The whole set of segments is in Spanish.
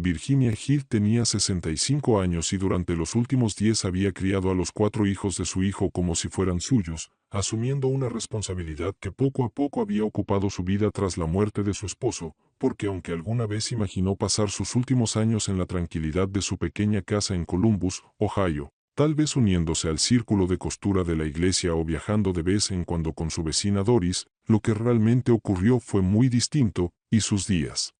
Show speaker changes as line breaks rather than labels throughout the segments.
Virginia Hill tenía 65 años y durante los últimos 10 había criado a los 4 hijos de su hijo como si fueran suyos, asumiendo una responsabilidad que poco a poco había ocupado su vida tras la muerte de su esposo, porque aunque alguna vez imaginó pasar sus últimos años en la tranquilidad de su pequeña casa en Columbus, Ohio, tal vez uniéndose al círculo de costura de la iglesia o viajando de vez en cuando con su vecina Doris, lo que realmente ocurrió fue muy distinto, y sus días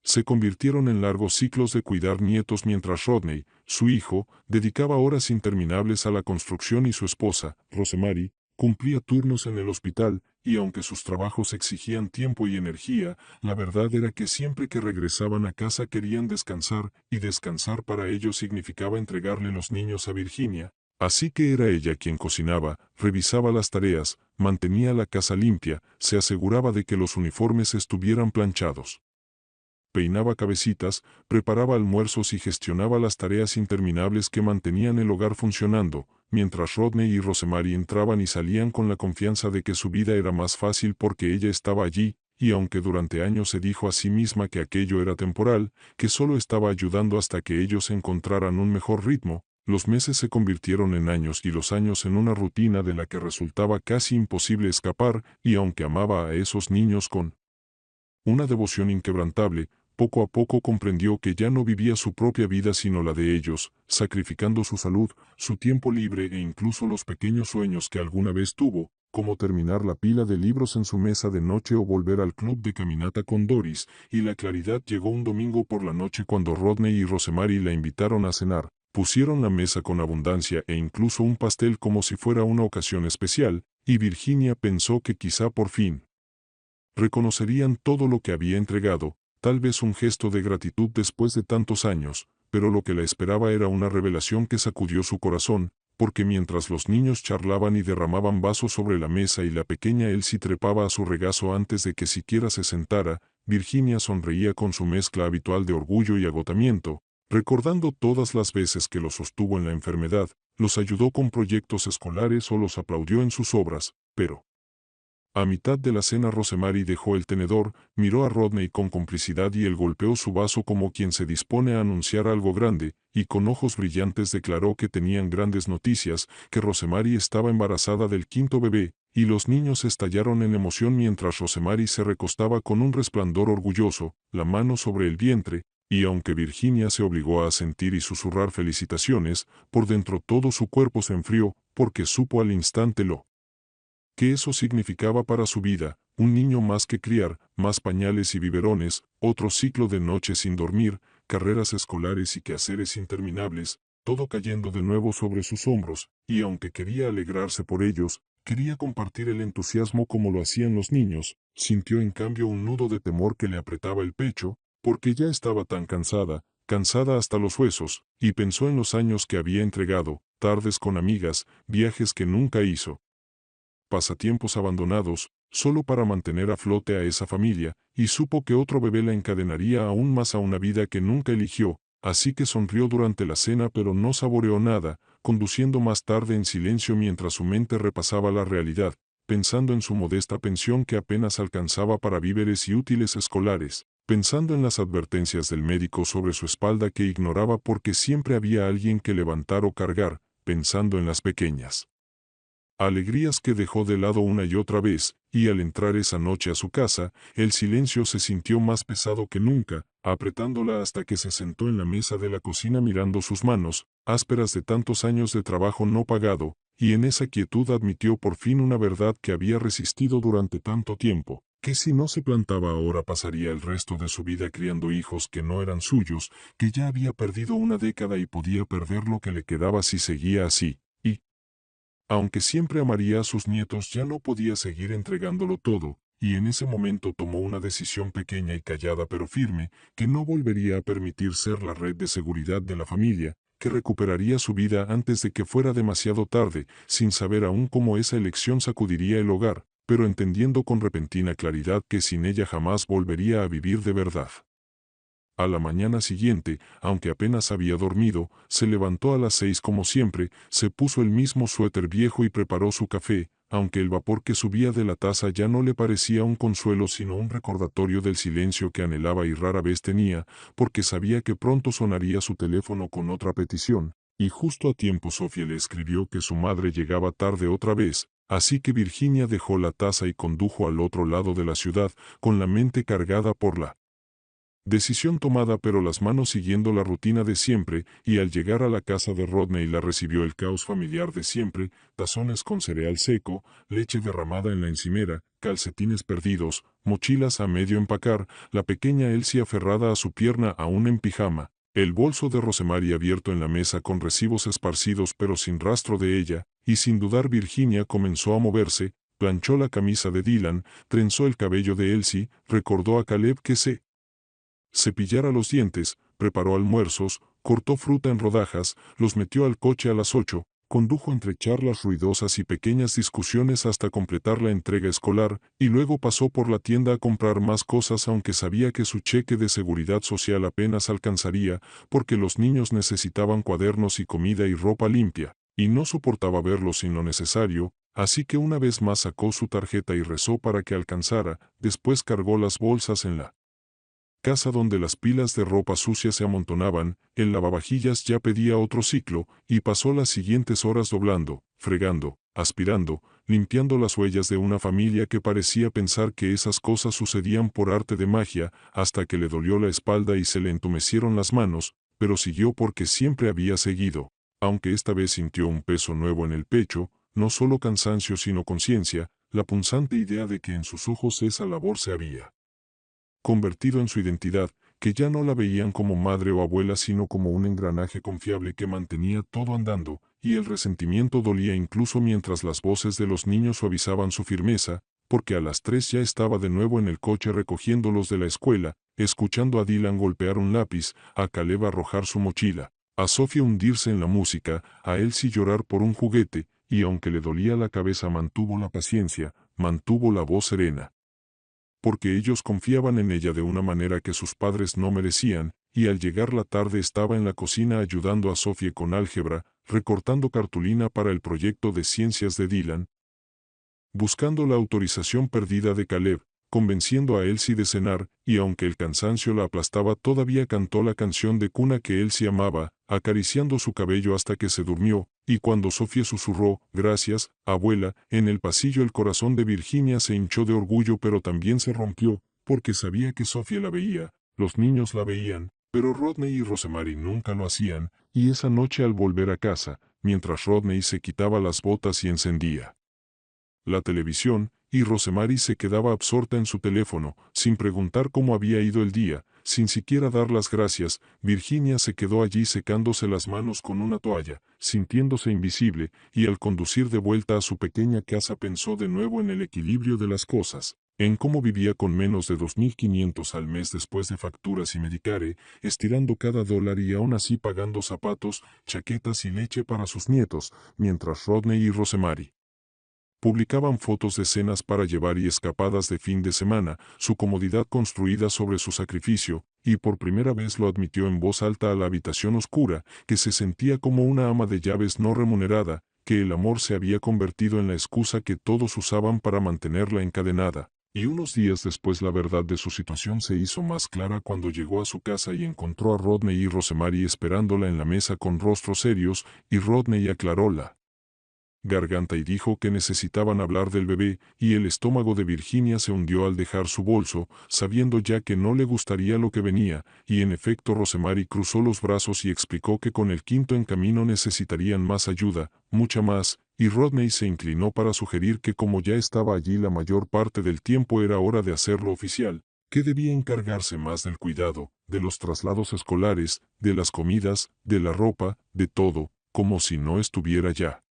se convirtieron en largos ciclos de cuidar nietos mientras Rodney, su hijo, dedicaba horas interminables a la construcción y su esposa, Rosemary, cumplía turnos en el hospital, y aunque sus trabajos exigían tiempo y energía, la verdad era que siempre que regresaban a casa querían descansar, y descansar para ellos significaba entregarle los niños a Virginia. Así que era ella quien cocinaba, revisaba las tareas, mantenía la casa limpia, se aseguraba de que los uniformes estuvieran planchados, peinaba cabecitas, preparaba almuerzos y gestionaba las tareas interminables que mantenían el hogar funcionando, mientras Rodney y Rosemary entraban y salían con la confianza de que su vida era más fácil porque ella estaba allí, y aunque durante años se dijo a sí misma que aquello era temporal, que solo estaba ayudando hasta que ellos encontraran un mejor ritmo, los meses se convirtieron en años y los años en una rutina de la que resultaba casi imposible escapar, y aunque amaba a esos niños con una devoción inquebrantable, poco a poco comprendió que ya no vivía su propia vida sino la de ellos, sacrificando su salud, su tiempo libre e incluso los pequeños sueños que alguna vez tuvo, como terminar la pila de libros en su mesa de noche o volver al club de caminata con Doris, y la claridad llegó un domingo por la noche cuando Rodney y Rosemary la invitaron a cenar, pusieron la mesa con abundancia e incluso un pastel como si fuera una ocasión especial, y Virginia pensó que quizá por fin reconocerían todo lo que había entregado, tal vez un gesto de gratitud después de tantos años, pero lo que la esperaba era una revelación que sacudió su corazón, porque mientras los niños charlaban y derramaban vasos sobre la mesa y la pequeña Elsie trepaba a su regazo antes de que siquiera se sentara, Virginia sonreía con su mezcla habitual de orgullo y agotamiento, recordando todas las veces que los sostuvo en la enfermedad, los ayudó con proyectos escolares o los aplaudió en sus obras, pero a mitad de la cena Rosemary dejó el tenedor, miró a Rodney con complicidad y él golpeó su vaso como quien se dispone a anunciar algo grande, y con ojos brillantes declaró que tenían grandes noticias, que Rosemary estaba embarazada del quinto bebé, y los niños estallaron en emoción mientras Rosemary se recostaba con un resplandor orgulloso, la mano sobre el vientre, y aunque Virginia se obligó a sentir y susurrar felicitaciones, por dentro todo su cuerpo se enfrió, porque supo al instante lo que eso significaba para su vida, un niño más que criar, más pañales y biberones, otro ciclo de noches sin dormir, carreras escolares y quehaceres interminables, todo cayendo de nuevo sobre sus hombros, y aunque quería alegrarse por ellos, quería compartir el entusiasmo como lo hacían los niños, sintió en cambio un nudo de temor que le apretaba el pecho, porque ya estaba tan cansada, cansada hasta los huesos, y pensó en los años que había entregado, tardes con amigas, viajes que nunca hizo, pasatiempos abandonados, solo para mantener a flote a esa familia, y supo que otro bebé la encadenaría aún más a una vida que nunca eligió, así que sonrió durante la cena pero no saboreó nada, conduciendo más tarde en silencio mientras su mente repasaba la realidad, pensando en su modesta pensión que apenas alcanzaba para víveres y útiles escolares, pensando en las advertencias del médico sobre su espalda que ignoraba porque siempre había alguien que levantar o cargar, pensando en las pequeñas alegrías que dejó de lado una y otra vez, y al entrar esa noche a su casa, el silencio se sintió más pesado que nunca, apretándola hasta que se sentó en la mesa de la cocina mirando sus manos, ásperas de tantos años de trabajo no pagado, y en esa quietud admitió por fin una verdad que había resistido durante tanto tiempo, que si no se plantaba ahora pasaría el resto de su vida criando hijos que no eran suyos, que ya había perdido una década y podía perder lo que le quedaba si seguía así. Aunque siempre amaría a sus nietos, ya no podía seguir entregándolo todo, y en ese momento tomó una decisión pequeña y callada pero firme, que no volvería a permitir ser la red de seguridad de la familia, que recuperaría su vida antes de que fuera demasiado tarde, sin saber aún cómo esa elección sacudiría el hogar, pero entendiendo con repentina claridad que sin ella jamás volvería a vivir de verdad. A la mañana siguiente, aunque apenas había dormido, se levantó a las 6 como siempre, se puso el mismo suéter viejo y preparó su café, aunque el vapor que subía de la taza ya no le parecía un consuelo sino un recordatorio del silencio que anhelaba y rara vez tenía, porque sabía que pronto sonaría su teléfono con otra petición, y justo a tiempo Sofía le escribió que su madre llegaba tarde otra vez, así que Virginia dejó la taza y condujo al otro lado de la ciudad, con la mente cargada por la decisión tomada pero las manos siguiendo la rutina de siempre, y al llegar a la casa de Rodney la recibió el caos familiar de siempre, tazones con cereal seco, leche derramada en la encimera, calcetines perdidos, mochilas a medio empacar, la pequeña Elsie aferrada a su pierna aún en pijama, el bolso de Rosemary abierto en la mesa con recibos esparcidos pero sin rastro de ella, y sin dudar Virginia comenzó a moverse, planchó la camisa de Dylan, trenzó el cabello de Elsie, recordó a Caleb que se cepillara los dientes, preparó almuerzos, cortó fruta en rodajas, los metió al coche a las 8, condujo entre charlas ruidosas y pequeñas discusiones hasta completar la entrega escolar, y luego pasó por la tienda a comprar más cosas aunque sabía que su cheque de seguridad social apenas alcanzaría, porque los niños necesitaban cuadernos y comida y ropa limpia, y no soportaba verlos sin lo necesario, así que una vez más sacó su tarjeta y rezó para que alcanzara, después cargó las bolsas en la casa donde las pilas de ropa sucia se amontonaban, el lavavajillas ya pedía otro ciclo, y pasó las siguientes horas doblando, fregando, aspirando, limpiando las huellas de una familia que parecía pensar que esas cosas sucedían por arte de magia, hasta que le dolió la espalda y se le entumecieron las manos, pero siguió porque siempre había seguido, aunque esta vez sintió un peso nuevo en el pecho, no solo cansancio sino conciencia, la punzante idea de que en sus ojos esa labor se había convertido en su identidad, que ya no la veían como madre o abuela sino como un engranaje confiable que mantenía todo andando, y el resentimiento dolía incluso mientras las voces de los niños suavizaban su firmeza, porque a las 3 ya estaba de nuevo en el coche recogiéndolos de la escuela, escuchando a Dylan golpear un lápiz, a Caleb arrojar su mochila, a Sofía hundirse en la música, a Elsie llorar por un juguete, y aunque le dolía la cabeza mantuvo la paciencia, mantuvo la voz serena, porque ellos confiaban en ella de una manera que sus padres no merecían, y al llegar la tarde estaba en la cocina ayudando a Sofía con álgebra, recortando cartulina para el proyecto de ciencias de Dylan, buscando la autorización perdida de Caleb, convenciendo a Elsie de cenar, y aunque el cansancio la aplastaba todavía cantó la canción de cuna que Elsie amaba, acariciando su cabello hasta que se durmió, y cuando Sofía susurró, «Gracias, abuela», en el pasillo el corazón de Virginia se hinchó de orgullo pero también se rompió, porque sabía que Sofía la veía, los niños la veían, pero Rodney y Rosemary nunca lo hacían, y esa noche al volver a casa, mientras Rodney se quitaba las botas y encendía la televisión, y Rosemary se quedaba absorta en su teléfono, sin preguntar cómo había ido el día, sin siquiera dar las gracias, Virginia se quedó allí secándose las manos con una toalla, sintiéndose invisible, y al conducir de vuelta a su pequeña casa pensó de nuevo en el equilibrio de las cosas, en cómo vivía con menos de 2.500 al mes después de facturas y Medicare, estirando cada dólar y aún así pagando zapatos, chaquetas y leche para sus nietos, mientras Rodney y Rosemary publicaban fotos de cenas para llevar y escapadas de fin de semana, su comodidad construida sobre su sacrificio, y por primera vez lo admitió en voz alta a la habitación oscura, que se sentía como una ama de llaves no remunerada, que el amor se había convertido en la excusa que todos usaban para mantenerla encadenada. Y unos días después la verdad de su situación se hizo más clara cuando llegó a su casa y encontró a Rodney y Rosemary esperándola en la mesa con rostros serios, y Rodney aclaró la garganta y dijo que necesitaban hablar del bebé, y el estómago de Virginia se hundió al dejar su bolso, sabiendo ya que no le gustaría lo que venía, y en efecto Rosemary cruzó los brazos y explicó que con el quinto en camino necesitarían más ayuda, mucha más, y Rodney se inclinó para sugerir que como ya estaba allí la mayor parte del tiempo era hora de hacerlo oficial, que debía encargarse más del cuidado, de los traslados escolares, de las comidas, de la ropa, de todo, como si no estuviera ya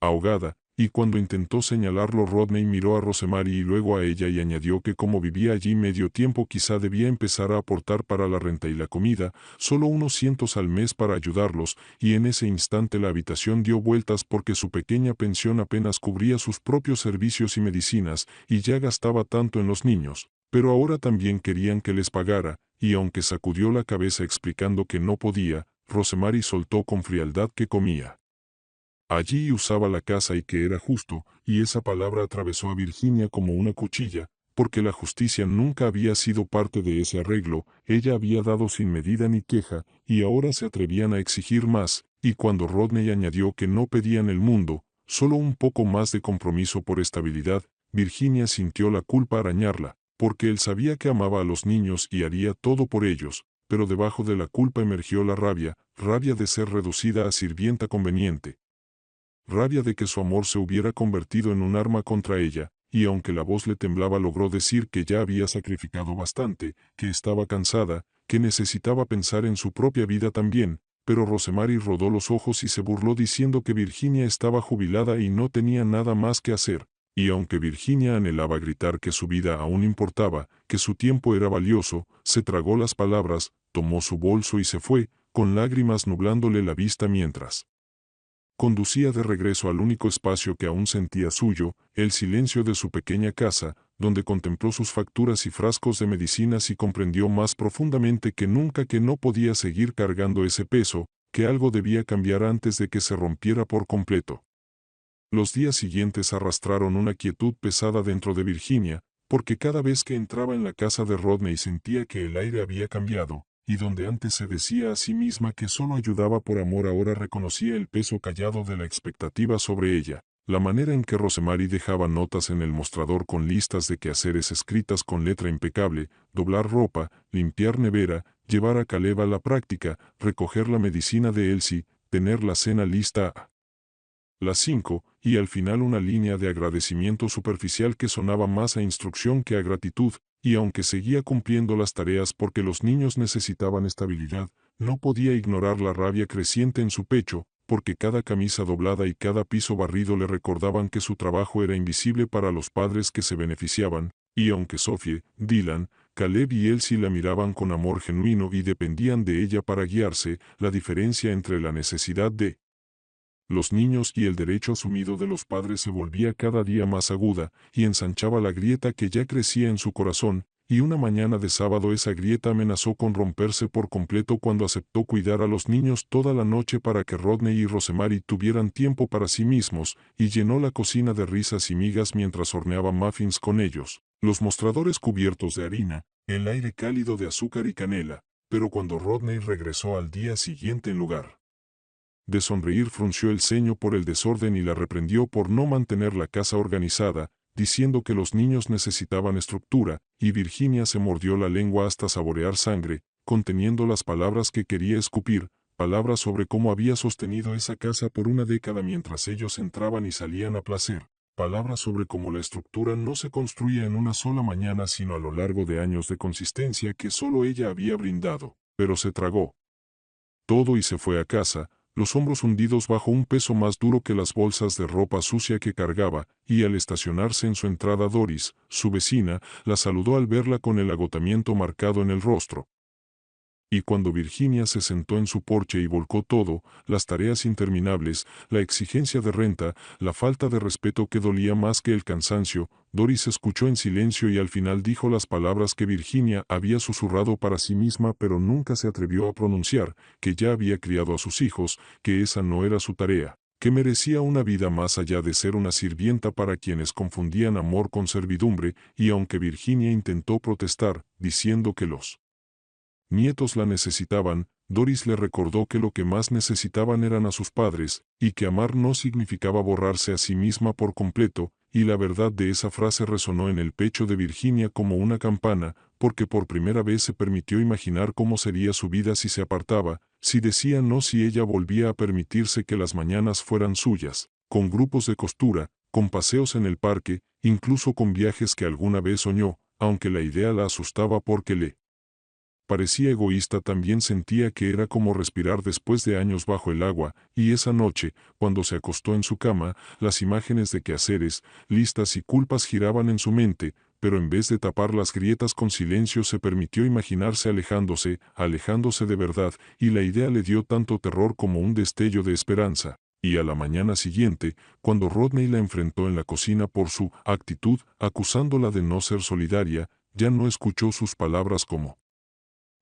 ahogada, y cuando intentó señalarlo Rodney miró a Rosemary y luego a ella y añadió que como vivía allí medio tiempo quizá debía empezar a aportar para la renta y la comida, solo unos cientos al mes para ayudarlos, y en ese instante la habitación dio vueltas porque su pequeña pensión apenas cubría sus propios servicios y medicinas, y ya gastaba tanto en los niños, pero ahora también querían que les pagara, y aunque sacudió la cabeza explicando que no podía, Rosemary soltó con frialdad que comía allí usaba la casa y que era justo, y esa palabra atravesó a Virginia como una cuchilla, porque la justicia nunca había sido parte de ese arreglo, ella había dado sin medida ni queja, y ahora se atrevían a exigir más, y cuando Rodney añadió que no pedían el mundo, solo un poco más de compromiso por estabilidad, Virginia sintió la culpa arañarla, porque él sabía que amaba a los niños y haría todo por ellos, pero debajo de la culpa emergió la rabia, rabia de ser reducida a sirvienta conveniente, rabia de que su amor se hubiera convertido en un arma contra ella, y aunque la voz le temblaba logró decir que ya había sacrificado bastante, que estaba cansada, que necesitaba pensar en su propia vida también, pero Rosemary rodó los ojos y se burló diciendo que Virginia estaba jubilada y no tenía nada más que hacer, y aunque Virginia anhelaba gritar que su vida aún importaba, que su tiempo era valioso, se tragó las palabras, tomó su bolso y se fue, con lágrimas nublándole la vista mientras conducía de regreso al único espacio que aún sentía suyo, el silencio de su pequeña casa, donde contempló sus facturas y frascos de medicinas y comprendió más profundamente que nunca que no podía seguir cargando ese peso, que algo debía cambiar antes de que se rompiera por completo. Los días siguientes arrastraron una quietud pesada dentro de Virginia, porque cada vez que entraba en la casa de Rodney sentía que el aire había cambiado, y donde antes se decía a sí misma que solo ayudaba por amor ahora reconocía el peso callado de la expectativa sobre ella. La manera en que Rosemary dejaba notas en el mostrador con listas de quehaceres escritas con letra impecable, doblar ropa, limpiar nevera, llevar a Caleb a la práctica, recoger la medicina de Elsie, tener la cena lista a las 5, y al final una línea de agradecimiento superficial que sonaba más a instrucción que a gratitud, y aunque seguía cumpliendo las tareas porque los niños necesitaban estabilidad, no podía ignorar la rabia creciente en su pecho, porque cada camisa doblada y cada piso barrido le recordaban que su trabajo era invisible para los padres que se beneficiaban, y aunque Sophie, Dylan, Caleb y Elsie la miraban con amor genuino y dependían de ella para guiarse, la diferencia entre la necesidad de los niños y el derecho asumido de los padres se volvía cada día más aguda, y ensanchaba la grieta que ya crecía en su corazón, y una mañana de sábado esa grieta amenazó con romperse por completo cuando aceptó cuidar a los niños toda la noche para que Rodney y Rosemary tuvieran tiempo para sí mismos, y llenó la cocina de risas y migas mientras horneaba muffins con ellos, los mostradores cubiertos de harina, el aire cálido de azúcar y canela, pero cuando Rodney regresó al día siguiente en lugar de sonreír frunció el ceño por el desorden y la reprendió por no mantener la casa organizada, diciendo que los niños necesitaban estructura, y Virginia se mordió la lengua hasta saborear sangre, conteniendo las palabras que quería escupir, palabras sobre cómo había sostenido esa casa por una década mientras ellos entraban y salían a placer, palabras sobre cómo la estructura no se construía en una sola mañana sino a lo largo de años de consistencia que solo ella había brindado, pero se tragó todo y se fue a casa, los hombros hundidos bajo un peso más duro que las bolsas de ropa sucia que cargaba, y al estacionarse en su entrada Doris, su vecina, la saludó al verla con el agotamiento marcado en el rostro. Y cuando Virginia se sentó en su porche y volcó todo, las tareas interminables, la exigencia de renta, la falta de respeto que dolía más que el cansancio, Doris escuchó en silencio y al final dijo las palabras que Virginia había susurrado para sí misma pero nunca se atrevió a pronunciar, que ya había criado a sus hijos, que esa no era su tarea, que merecía una vida más allá de ser una sirvienta para quienes confundían amor con servidumbre, y aunque Virginia intentó protestar, diciendo que los nietos la necesitaban, Doris le recordó que lo que más necesitaban eran a sus padres, y que amar no significaba borrarse a sí misma por completo, y la verdad de esa frase resonó en el pecho de Virginia como una campana, porque por primera vez se permitió imaginar cómo sería su vida si se apartaba, si decía no si ella volvía a permitirse que las mañanas fueran suyas, con grupos de costura, con paseos en el parque, incluso con viajes que alguna vez soñó, aunque la idea la asustaba porque le parecía egoísta también sentía que era como respirar después de años bajo el agua, y esa noche, cuando se acostó en su cama, las imágenes de quehaceres, listas y culpas giraban en su mente, pero en vez de tapar las grietas con silencio se permitió imaginarse alejándose de verdad, y la idea le dio tanto terror como un destello de esperanza. Y a la mañana siguiente, cuando Rodney la enfrentó en la cocina por su actitud, acusándola de no ser solidaria, ya no escuchó sus palabras como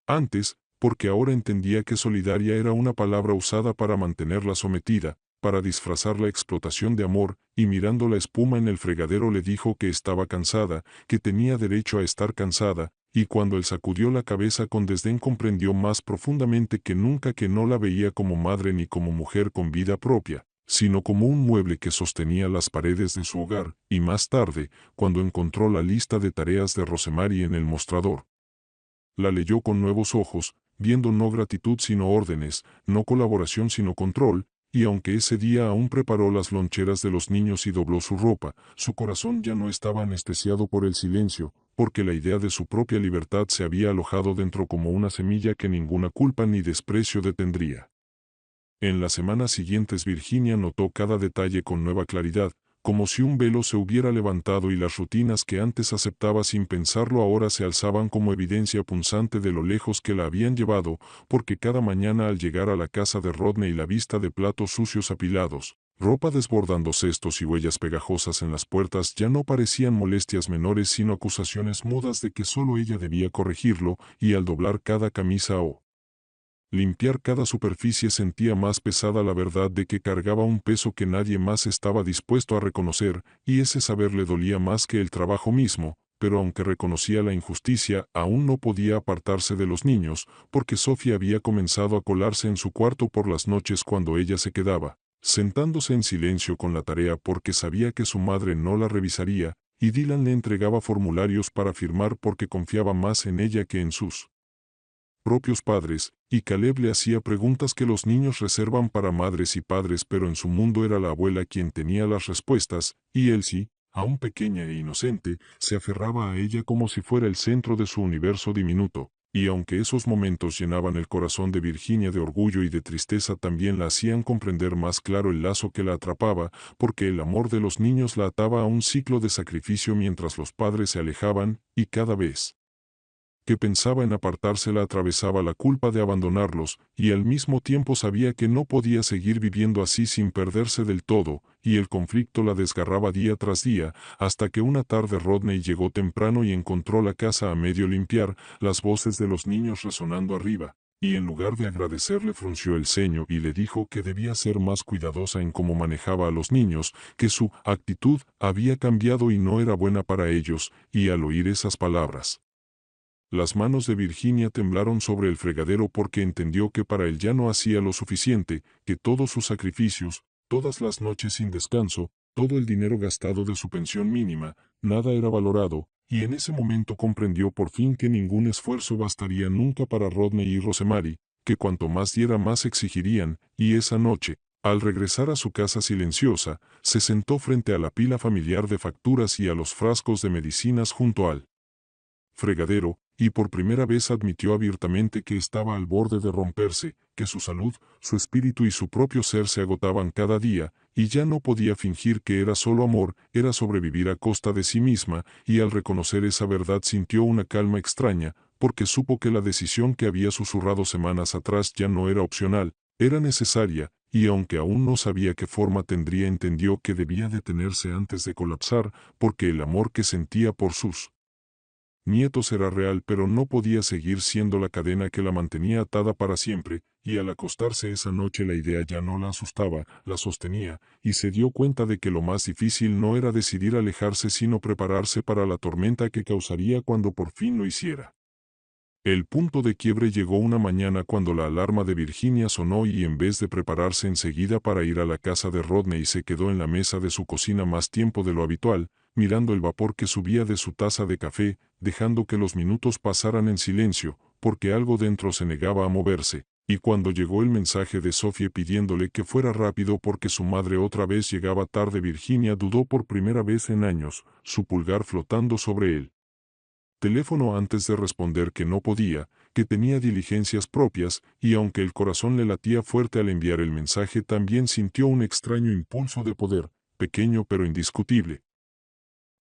Antes, porque ahora entendía que solidaria era una palabra usada para mantenerla sometida, para disfrazar la explotación de amor, y mirando la espuma en el fregadero le dijo que estaba cansada, que tenía derecho a estar cansada, y cuando él sacudió la cabeza con desdén comprendió más profundamente que nunca que no la veía como madre ni como mujer con vida propia, sino como un mueble que sostenía las paredes de su hogar, y más tarde, cuando encontró la lista de tareas de Rosemary en el mostrador. La leyó con nuevos ojos, viendo no gratitud sino órdenes, no colaboración sino control, y aunque ese día aún preparó las loncheras de los niños y dobló su ropa, su corazón ya no estaba anestesiado por el silencio, porque la idea de su propia libertad se había alojado dentro como una semilla que ninguna culpa ni desprecio detendría. En las semanas siguientes Virginia notó cada detalle con nueva claridad, como si un velo se hubiera levantado y las rutinas que antes aceptaba sin pensarlo ahora se alzaban como evidencia punzante de lo lejos que la habían llevado, porque cada mañana al llegar a la casa de Rodney la vista de platos sucios apilados, ropa desbordando cestos y huellas pegajosas en las puertas ya no parecían molestias menores sino acusaciones mudas de que solo ella debía corregirlo, y al doblar cada camisa o limpiar cada superficie sentía más pesada la verdad de que cargaba un peso que nadie más estaba dispuesto a reconocer, y ese saber le dolía más que el trabajo mismo, pero aunque reconocía la injusticia, aún no podía apartarse de los niños, porque Sofía había comenzado a colarse en su cuarto por las noches cuando ella se quedaba, sentándose en silencio con la tarea porque sabía que su madre no la revisaría, y Dylan le entregaba formularios para firmar porque confiaba más en ella que en sus propios padres, y Caleb le hacía preguntas que los niños reservan para madres y padres, pero en su mundo era la abuela quien tenía las respuestas, y Elsie, aún pequeña e inocente, se aferraba a ella como si fuera el centro de su universo diminuto, y aunque esos momentos llenaban el corazón de Virginia de orgullo y de tristeza también la hacían comprender más claro el lazo que la atrapaba, porque el amor de los niños la ataba a un ciclo de sacrificio mientras los padres se alejaban, y cada vez que pensaba en apartarse la atravesaba la culpa de abandonarlos, y al mismo tiempo sabía que no podía seguir viviendo así sin perderse del todo, y el conflicto la desgarraba día tras día, hasta que una tarde Rodney llegó temprano y encontró la casa a medio limpiar, las voces de los niños resonando arriba, y en lugar de agradecerle frunció el ceño y le dijo que debía ser más cuidadosa en cómo manejaba a los niños, que su actitud había cambiado y no era buena para ellos, y al oír esas palabras, las manos de Virginia temblaron sobre el fregadero porque entendió que para él ya no hacía lo suficiente, que todos sus sacrificios, todas las noches sin descanso, todo el dinero gastado de su pensión mínima, nada era valorado, y en ese momento comprendió por fin que ningún esfuerzo bastaría nunca para Rodney y Rosemary, que cuanto más diera más exigirían, y esa noche, al regresar a su casa silenciosa, se sentó frente a la pila familiar de facturas y a los frascos de medicinas junto al fregadero, y por primera vez admitió abiertamente que estaba al borde de romperse, que su salud, su espíritu y su propio ser se agotaban cada día, y ya no podía fingir que era solo amor, era sobrevivir a costa de sí misma, y al reconocer esa verdad sintió una calma extraña, porque supo que la decisión que había susurrado semanas atrás ya no era opcional, era necesaria, y aunque aún no sabía qué forma tendría entendió que debía detenerse antes de colapsar, porque el amor que sentía por sus nietos era real pero no podía seguir siendo la cadena que la mantenía atada para siempre, y al acostarse esa noche la idea ya no la asustaba, la sostenía, y se dio cuenta de que lo más difícil no era decidir alejarse sino prepararse para la tormenta que causaría cuando por fin lo hiciera. El punto de quiebre llegó una mañana cuando la alarma de Virginia sonó y en vez de prepararse enseguida para ir a la casa de Rodney se quedó en la mesa de su cocina más tiempo de lo habitual, mirando el vapor que subía de su taza de café, dejando que los minutos pasaran en silencio, porque algo dentro se negaba a moverse, y cuando llegó el mensaje de Sophie pidiéndole que fuera rápido porque su madre otra vez llegaba tarde Virginia dudó por primera vez en años, su pulgar flotando sobre él teléfono antes de responder que no podía, que tenía diligencias propias, y aunque el corazón le latía fuerte al enviar el mensaje también sintió un extraño impulso de poder, pequeño pero indiscutible.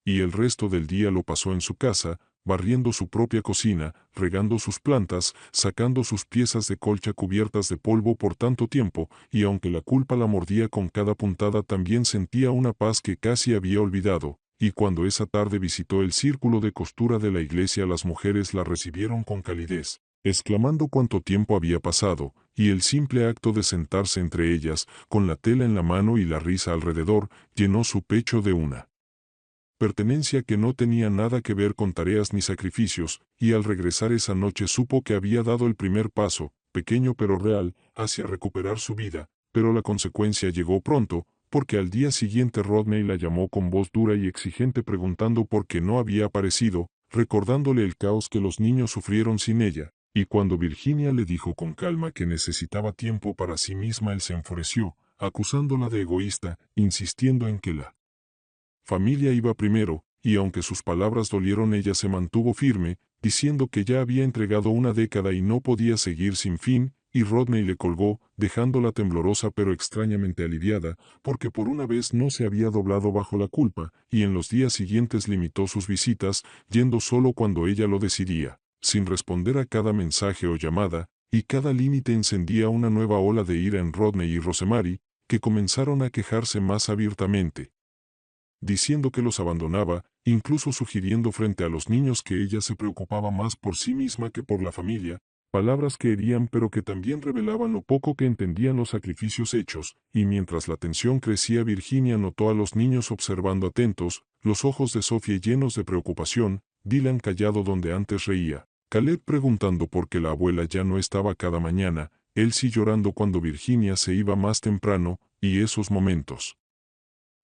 Y el resto del día lo pasó en su casa, barriendo su propia cocina, regando sus plantas, sacando sus piezas de colcha cubiertas de polvo por tanto tiempo, y aunque la culpa la mordía con cada puntada también sentía una paz que casi había olvidado. Y cuando esa tarde visitó el círculo de costura de la iglesia las mujeres la recibieron con calidez, exclamando cuánto tiempo había pasado, y el simple acto de sentarse entre ellas, con la tela en la mano y la risa alrededor, llenó su pecho de una pertenencia que no tenía nada que ver con tareas ni sacrificios, y al regresar esa noche supo que había dado el primer paso, pequeño pero real, hacia recuperar su vida, pero la consecuencia llegó pronto, porque al día siguiente Rodney la llamó con voz dura y exigente preguntando por qué no había aparecido, recordándole el caos que los niños sufrieron sin ella, y cuando Virginia le dijo con calma que necesitaba tiempo para sí misma, él se enfureció, acusándola de egoísta, insistiendo en que la familia iba primero, y aunque sus palabras dolieron, ella se mantuvo firme, diciendo que ya había entregado una década y no podía seguir sin fin, y Rodney le colgó, dejándola temblorosa pero extrañamente aliviada, porque por una vez no se había doblado bajo la culpa, y en los días siguientes limitó sus visitas, yendo solo cuando ella lo decidía, sin responder a cada mensaje o llamada, y cada límite encendía una nueva ola de ira en Rodney y Rosemary, que comenzaron a quejarse más abiertamente, diciendo que los abandonaba, incluso sugiriendo frente a los niños que ella se preocupaba más por sí misma que por la familia, palabras que herían pero que también revelaban lo poco que entendían los sacrificios hechos, y mientras la tensión crecía Virginia notó a los niños observando atentos, los ojos de Sophie llenos de preocupación, Dylan callado donde antes reía, Caleb preguntando por qué la abuela ya no estaba cada mañana, Elsie llorando cuando Virginia se iba más temprano, y esos momentos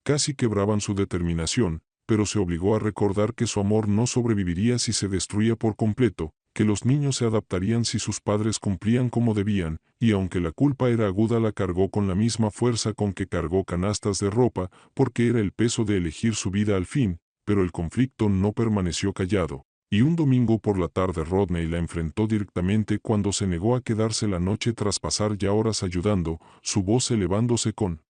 casi quebraban su determinación, pero se obligó a recordar que su amor no sobreviviría si se destruía por completo, que los niños se adaptarían si sus padres cumplían como debían, y aunque la culpa era aguda la cargó con la misma fuerza con que cargó canastas de ropa, porque era el peso de elegir su vida al fin, pero el conflicto no permaneció callado. Y un domingo por la tarde Rodney la enfrentó directamente cuando se negó a quedarse la noche tras pasar ya horas ayudando, su voz elevándose con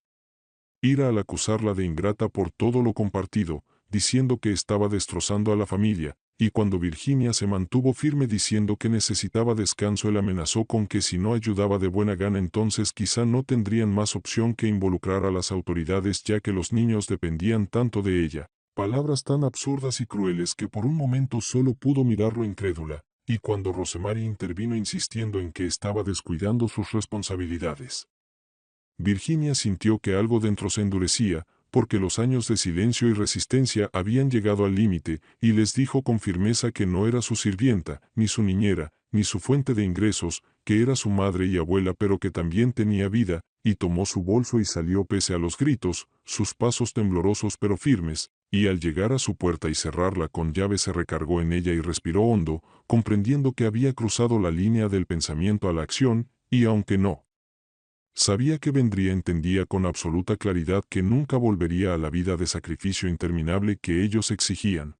ira al acusarla de ingrata por todo lo compartido, diciendo que estaba destrozando a la familia, y cuando Virginia se mantuvo firme diciendo que necesitaba descanso, él amenazó con que si no ayudaba de buena gana entonces quizá no tendrían más opción que involucrar a las autoridades ya que los niños dependían tanto de ella. Palabras tan absurdas y crueles que por un momento solo pudo mirarlo incrédula, y cuando Rosemary intervino insistiendo en que estaba descuidando sus responsabilidades, Virginia sintió que algo dentro se endurecía, porque los años de silencio y resistencia habían llegado al límite, y les dijo con firmeza que no era su sirvienta, ni su niñera, ni su fuente de ingresos, que era su madre y abuela pero que también tenía vida, y tomó su bolso y salió pese a los gritos, sus pasos temblorosos pero firmes, y al llegar a su puerta y cerrarla con llave se recargó en ella y respiró hondo, comprendiendo que había cruzado la línea del pensamiento a la acción, y aunque no sabía que vendría, entendía con absoluta claridad que nunca volvería a la vida de sacrificio interminable que ellos exigían.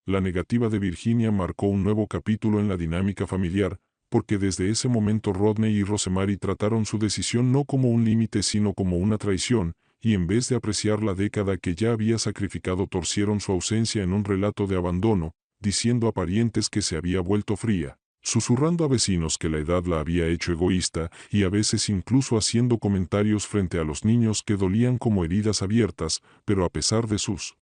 La negativa de Virginia marcó un nuevo capítulo en la dinámica familiar, porque desde ese momento Rodney y Rosemary trataron su decisión no como un límite sino como una traición, y en vez de apreciar la década que ya había sacrificado torcieron su ausencia en un relato de abandono, diciendo a parientes que se había vuelto fría, susurrando a vecinos que la edad la había hecho egoísta, y a veces incluso haciendo comentarios frente a los niños que dolían como heridas abiertas, pero a pesar de sus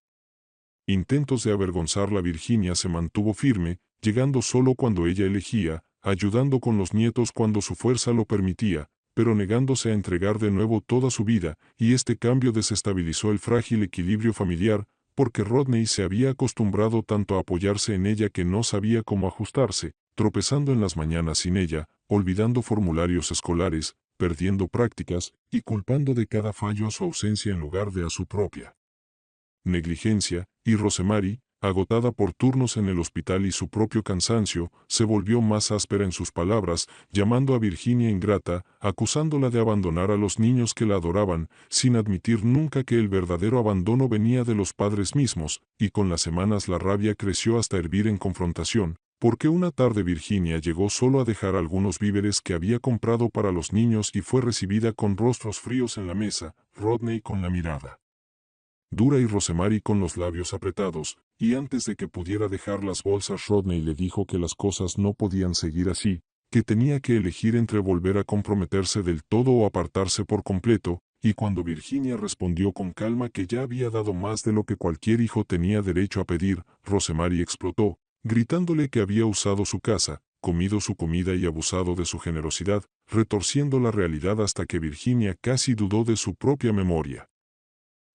intentos de avergonzarla Virginia se mantuvo firme, llegando solo cuando ella elegía, ayudando con los nietos cuando su fuerza lo permitía, pero negándose a entregar de nuevo toda su vida, y este cambio desestabilizó el frágil equilibrio familiar, porque Rodney se había acostumbrado tanto a apoyarse en ella que no sabía cómo ajustarse, tropezando en las mañanas sin ella, olvidando formularios escolares, perdiendo prácticas, y culpando de cada fallo a su ausencia en lugar de a su propia negligencia, y Rosemary, agotada por turnos en el hospital y su propio cansancio, se volvió más áspera en sus palabras, llamando a Virginia ingrata, acusándola de abandonar a los niños que la adoraban, sin admitir nunca que el verdadero abandono venía de los padres mismos, y con las semanas la rabia creció hasta hervir en confrontación, porque una tarde Virginia llegó solo a dejar algunos víveres que había comprado para los niños y fue recibida con rostros fríos en la mesa, Rodney con la mirada dura y Rosemary con los labios apretados, y antes de que pudiera dejar las bolsas Rodney le dijo que las cosas no podían seguir así, que tenía que elegir entre volver a comprometerse del todo o apartarse por completo, y cuando Virginia respondió con calma que ya había dado más de lo que cualquier hijo tenía derecho a pedir, Rosemary explotó, gritándole que había usado su casa, comido su comida y abusado de su generosidad, retorciendo la realidad hasta que Virginia casi dudó de su propia memoria.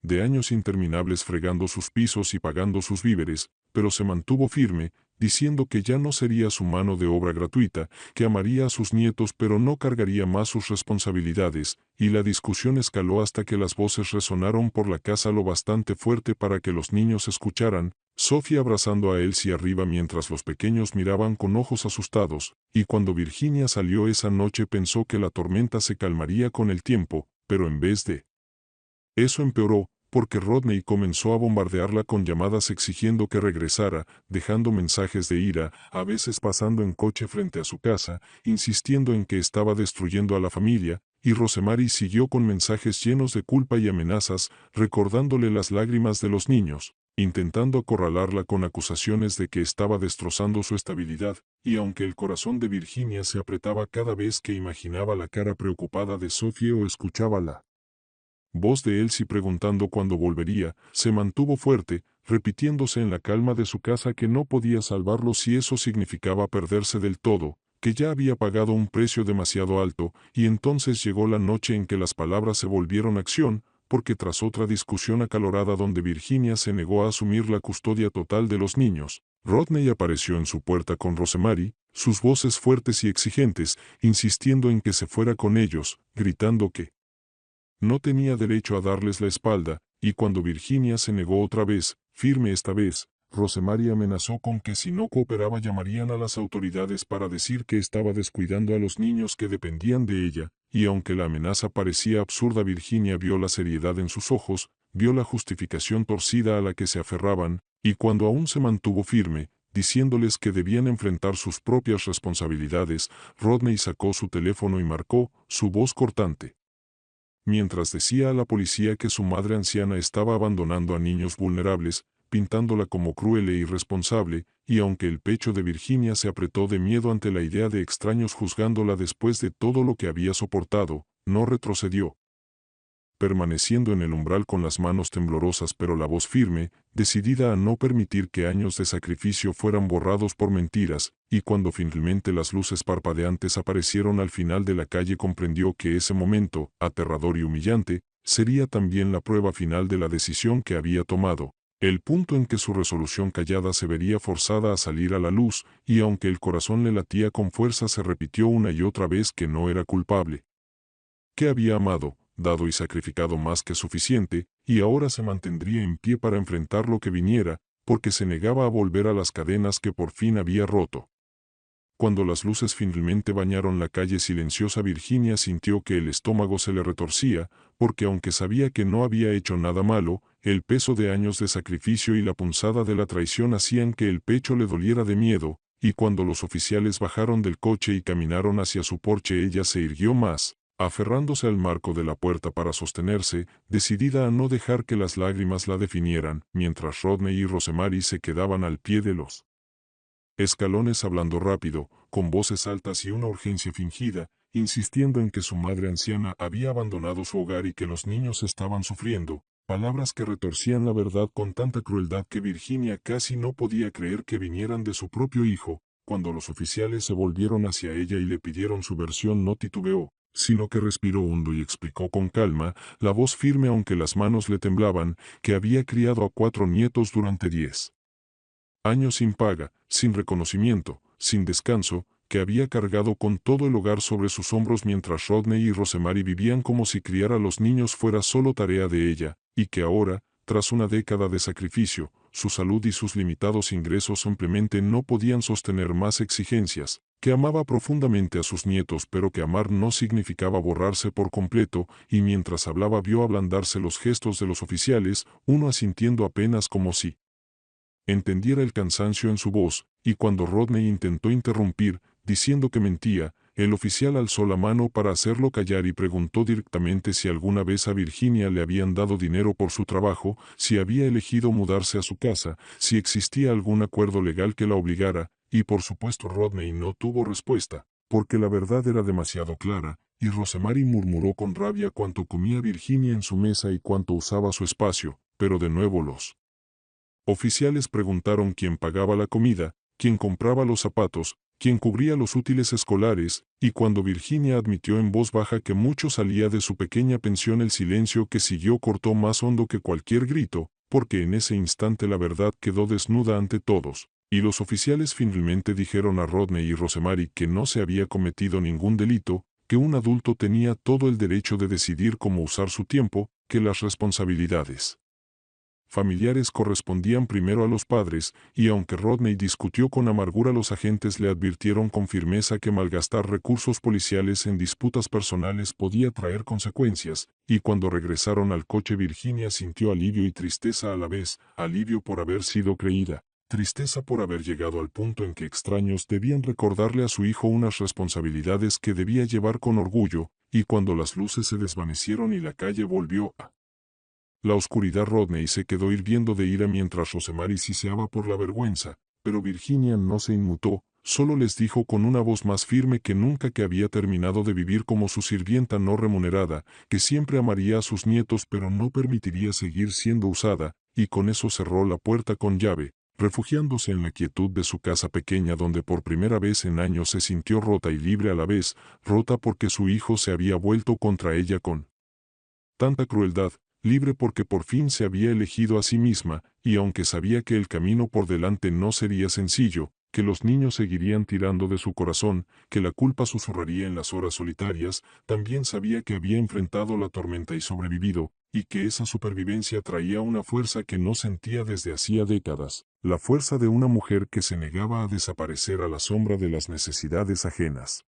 De años interminables fregando sus pisos y pagando sus víveres, pero se mantuvo firme, diciendo que ya no sería su mano de obra gratuita, que amaría a sus nietos pero no cargaría más sus responsabilidades, y la discusión escaló hasta que las voces resonaron por la casa lo bastante fuerte para que los niños escucharan, Sophie abrazando a Elsie arriba mientras los pequeños miraban con ojos asustados, y cuando Virginia salió esa noche pensó que la tormenta se calmaría con el tiempo, pero en vez de eso empeoró, porque Rodney comenzó a bombardearla con llamadas exigiendo que regresara, dejando mensajes de ira, a veces pasando en coche frente a su casa, insistiendo en que estaba destruyendo a la familia, y Rosemary siguió con mensajes llenos de culpa y amenazas, recordándole las lágrimas de los niños, intentando acorralarla con acusaciones de que estaba destrozando su estabilidad, y aunque el corazón de Virginia se apretaba cada vez que imaginaba la cara preocupada de Sophie o escuchaba la voz de Elsie preguntando cuándo volvería, se mantuvo fuerte, repitiéndose en la calma de su casa que no podía salvarlo si eso significaba perderse del todo, que ya había pagado un precio demasiado alto, y entonces llegó la noche en que las palabras se volvieron acción, porque tras otra discusión acalorada donde Virginia se negó a asumir la custodia total de los niños, Rodney apareció en su puerta con Rosemary, sus voces fuertes y exigentes, insistiendo en que se fuera con ellos, gritando que no tenía derecho a darles la espalda, y cuando Virginia se negó otra vez, firme esta vez, Rosemary amenazó con que si no cooperaba llamarían a las autoridades para decir que estaba descuidando a los niños que dependían de ella, y aunque la amenaza parecía absurda, Virginia vio la seriedad en sus ojos, vio la justificación torcida a la que se aferraban, y cuando aún se mantuvo firme, diciéndoles que debían enfrentar sus propias responsabilidades, Rodney sacó su teléfono y marcó, su voz cortante. Mientras decía a la policía que su madre anciana estaba abandonando a niños vulnerables, pintándola como cruel e irresponsable, y aunque el pecho de Virginia se apretó de miedo ante la idea de extraños juzgándola después de todo lo que había soportado, no retrocedió. Permaneciendo en el umbral con las manos temblorosas pero la voz firme, decidida a no permitir que años de sacrificio fueran borrados por mentiras, y cuando finalmente las luces parpadeantes aparecieron al final de la calle comprendió que ese momento, aterrador y humillante, sería también la prueba final de la decisión que había tomado, el punto en que su resolución callada se vería forzada a salir a la luz, y aunque el corazón le latía con fuerza se repitió una y otra vez que no era culpable, que había amado, dado y sacrificado más que suficiente, y ahora se mantendría en pie para enfrentar lo que viniera, porque se negaba a volver a las cadenas que por fin había roto. Cuando las luces finalmente bañaron la calle silenciosa, Virginia sintió que el estómago se le retorcía, porque aunque sabía que no había hecho nada malo, el peso de años de sacrificio y la punzada de la traición hacían que el pecho le doliera de miedo, y cuando los oficiales bajaron del coche y caminaron hacia su porche ella se irguió más, aferrándose al marco de la puerta para sostenerse, decidida a no dejar que las lágrimas la definieran, mientras Rodney y Rosemary se quedaban al pie de los escalones hablando rápido, con voces altas y una urgencia fingida, insistiendo en que su madre anciana había abandonado su hogar y que los niños estaban sufriendo, palabras que retorcían la verdad con tanta crueldad que Virginia casi no podía creer que vinieran de su propio hijo. Cuando los oficiales se volvieron hacia ella y le pidieron su versión, no titubeó, sino que respiró hondo y explicó con calma, la voz firme aunque las manos le temblaban, que había criado a 4 nietos durante 10 años sin paga, sin reconocimiento, sin descanso, que había cargado con todo el hogar sobre sus hombros mientras Rodney y Rosemary vivían como si criar a los niños fuera solo tarea de ella, y que ahora, tras una década de sacrificio, su salud y sus limitados ingresos simplemente no podían sostener más exigencias, que amaba profundamente a sus nietos pero que amar no significaba borrarse por completo, y mientras hablaba vio ablandarse los gestos de los oficiales, uno asintiendo apenas como si entendiera el cansancio en su voz, y cuando Rodney intentó interrumpir, diciendo que mentía, el oficial alzó la mano para hacerlo callar y preguntó directamente si alguna vez a Virginia le habían dado dinero por su trabajo, si había elegido mudarse a su casa, si existía algún acuerdo legal que la obligara, y por supuesto Rodney no tuvo respuesta, porque la verdad era demasiado clara, y Rosemary murmuró con rabia cuánto comía Virginia en su mesa y cuánto usaba su espacio, pero de nuevo los oficiales preguntaron quién pagaba la comida, quién compraba los zapatos, quien cubría los útiles escolares, y cuando Virginia admitió en voz baja que mucho salía de su pequeña pensión, el silencio que siguió cortó más hondo que cualquier grito, porque en ese instante la verdad quedó desnuda ante todos, y los oficiales finalmente dijeron a Rodney y Rosemary que no se había cometido ningún delito, que un adulto tenía todo el derecho de decidir cómo usar su tiempo, que las responsabilidades familiares correspondían primero a los padres, y aunque Rodney discutió con amargura, los agentes le advirtieron con firmeza que malgastar recursos policiales en disputas personales podía traer consecuencias, y cuando regresaron al coche Virginia sintió alivio y tristeza a la vez, alivio por haber sido creída, tristeza por haber llegado al punto en que extraños debían recordarle a su hijo unas responsabilidades que debía llevar con orgullo, y cuando las luces se desvanecieron y la calle volvió a la oscuridad, Rodney se quedó hirviendo de ira mientras Rosemary siseaba por la vergüenza, pero Virginia no se inmutó, solo les dijo con una voz más firme que nunca que había terminado de vivir como su sirvienta no remunerada, que siempre amaría a sus nietos pero no permitiría seguir siendo usada, y con eso cerró la puerta con llave, refugiándose en la quietud de su casa pequeña donde por primera vez en años se sintió rota y libre a la vez, rota porque su hijo se había vuelto contra ella con tanta crueldad, libre porque por fin se había elegido a sí misma, y aunque sabía que el camino por delante no sería sencillo, que los niños seguirían tirando de su corazón, que la culpa susurraría en las horas solitarias, también sabía que había enfrentado la tormenta y sobrevivido, y que esa supervivencia traía una fuerza que no sentía desde hacía décadas, la fuerza de una mujer que se negaba a desaparecer a la sombra de las necesidades ajenas.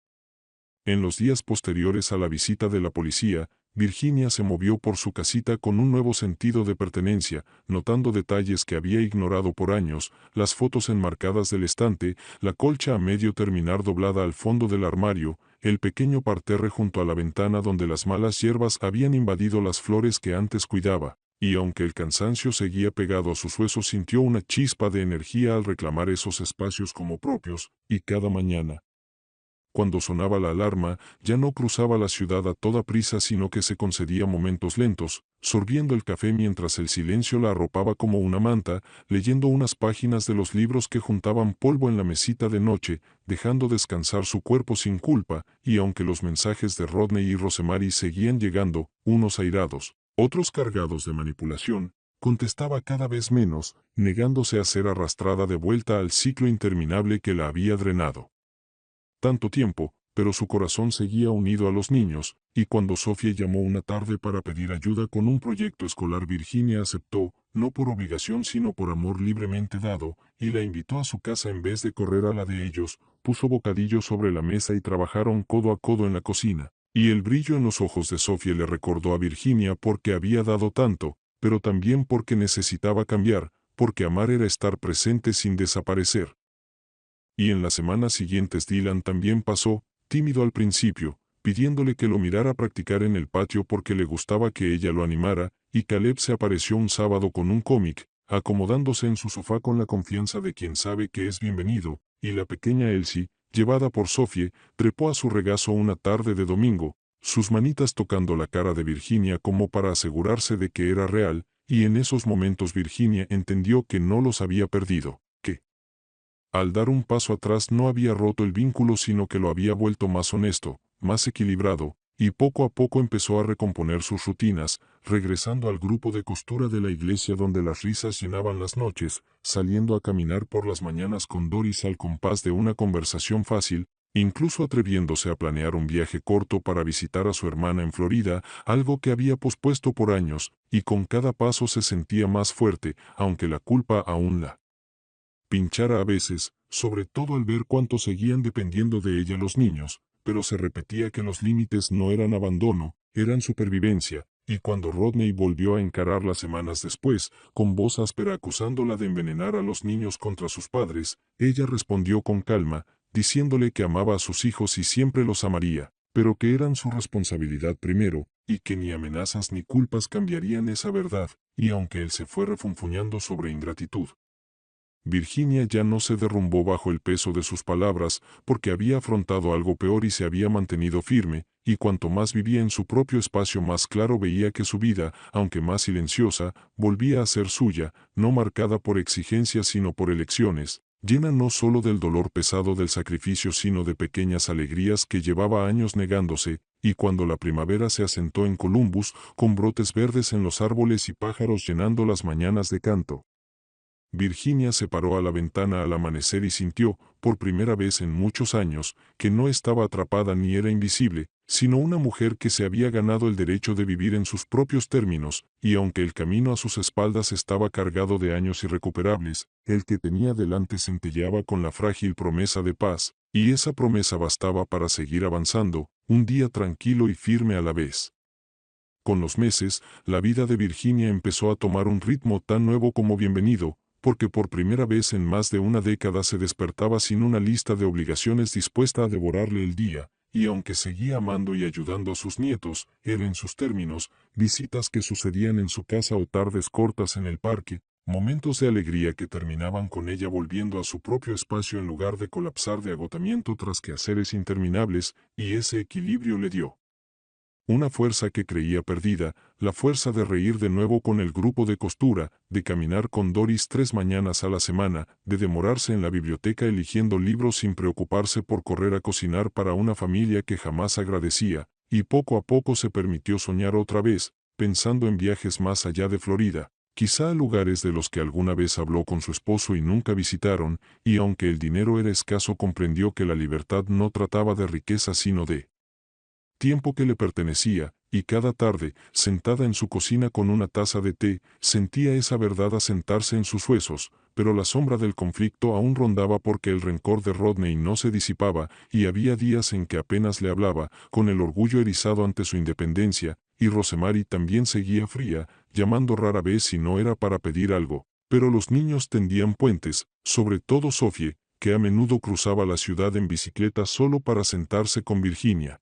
En los días posteriores a la visita de la policía, Virginia se movió por su casita con un nuevo sentido de pertenencia, notando detalles que había ignorado por años, las fotos enmarcadas del estante, la colcha a medio terminar doblada al fondo del armario, el pequeño parterre junto a la ventana donde las malas hierbas habían invadido las flores que antes cuidaba, y aunque el cansancio seguía pegado a sus huesos, sintió una chispa de energía al reclamar esos espacios como propios, y cada mañana, cuando sonaba la alarma, ya no cruzaba la ciudad a toda prisa sino que se concedía momentos lentos, sorbiendo el café mientras el silencio la arropaba como una manta, leyendo unas páginas de los libros que juntaban polvo en la mesita de noche, dejando descansar su cuerpo sin culpa, y aunque los mensajes de Rodney y Rosemary seguían llegando, unos airados, otros cargados de manipulación, contestaba cada vez menos, negándose a ser arrastrada de vuelta al ciclo interminable que la había drenado tanto tiempo, pero su corazón seguía unido a los niños, y cuando Sofía llamó una tarde para pedir ayuda con un proyecto escolar, Virginia aceptó, no por obligación sino por amor libremente dado, y la invitó a su casa en vez de correr a la de ellos, puso bocadillos sobre la mesa y trabajaron codo a codo en la cocina, y el brillo en los ojos de Sofía le recordó a Virginia porque había dado tanto, pero también porque necesitaba cambiar, porque amar era estar presente sin desaparecer. Y en las semanas siguientes Dylan también pasó, tímido al principio, pidiéndole que lo mirara practicar en el patio porque le gustaba que ella lo animara, y Caleb se apareció un sábado con un cómic, acomodándose en su sofá con la confianza de quien sabe que es bienvenido, y la pequeña Elsie, llevada por Sophie, trepó a su regazo una tarde de domingo, sus manitas tocando la cara de Virginia como para asegurarse de que era real, y en esos momentos Virginia entendió que no los había perdido. Al dar un paso atrás no había roto el vínculo sino que lo había vuelto más honesto, más equilibrado, y poco a poco empezó a recomponer sus rutinas, regresando al grupo de costura de la iglesia donde las risas llenaban las noches, saliendo a caminar por las mañanas con Doris al compás de una conversación fácil, incluso atreviéndose a planear un viaje corto para visitar a su hermana en Florida, algo que había pospuesto por años, y con cada paso se sentía más fuerte, aunque la culpa aún la pinchara a veces, sobre todo al ver cuánto seguían dependiendo de ella los niños, pero se repetía que los límites no eran abandono, eran supervivencia, y cuando Rodney volvió a encararla semanas después, con voz áspera acusándola de envenenar a los niños contra sus padres, ella respondió con calma, diciéndole que amaba a sus hijos y siempre los amaría, pero que eran su responsabilidad primero, y que ni amenazas ni culpas cambiarían esa verdad, y aunque él se fue refunfuñando sobre ingratitud, Virginia ya no se derrumbó bajo el peso de sus palabras, porque había afrontado algo peor y se había mantenido firme, y cuanto más vivía en su propio espacio más claro veía que su vida, aunque más silenciosa, volvía a ser suya, no marcada por exigencias sino por elecciones, llena no solo del dolor pesado del sacrificio sino de pequeñas alegrías que llevaba años negándose, y cuando la primavera se asentó en Columbus, con brotes verdes en los árboles y pájaros llenando las mañanas de canto, Virginia se paró a la ventana al amanecer y sintió, por primera vez en muchos años, que no estaba atrapada ni era invisible, sino una mujer que se había ganado el derecho de vivir en sus propios términos, y aunque el camino a sus espaldas estaba cargado de años irrecuperables, el que tenía delante centelleaba con la frágil promesa de paz, y esa promesa bastaba para seguir avanzando, un día tranquilo y firme a la vez. Con los meses, la vida de Virginia empezó a tomar un ritmo tan nuevo como bienvenido, porque por primera vez en más de una década se despertaba sin una lista de obligaciones dispuesta a devorarle el día, y aunque seguía amando y ayudando a sus nietos, era en sus términos, visitas que sucedían en su casa o tardes cortas en el parque, momentos de alegría que terminaban con ella volviendo a su propio espacio en lugar de colapsar de agotamiento tras quehaceres interminables, y ese equilibrio le dio una fuerza que creía perdida, la fuerza de reír de nuevo con el grupo de costura, de caminar con Doris 3 mañanas a la semana, de demorarse en la biblioteca eligiendo libros sin preocuparse por correr a cocinar para una familia que jamás agradecía, y poco a poco se permitió soñar otra vez, pensando en viajes más allá de Florida, quizá a lugares de los que alguna vez habló con su esposo y nunca visitaron, y aunque el dinero era escaso comprendió que la libertad no trataba de riqueza sino de tiempo que le pertenecía, y cada tarde, sentada en su cocina con una taza de té, sentía esa verdad asentarse en sus huesos, pero la sombra del conflicto aún rondaba porque el rencor de Rodney no se disipaba, y había días en que apenas le hablaba, con el orgullo erizado ante su independencia, y Rosemary también seguía fría, llamando rara vez si no era para pedir algo. Pero los niños tendían puentes, sobre todo Sophie, que a menudo cruzaba la ciudad en bicicleta solo para sentarse con Virginia.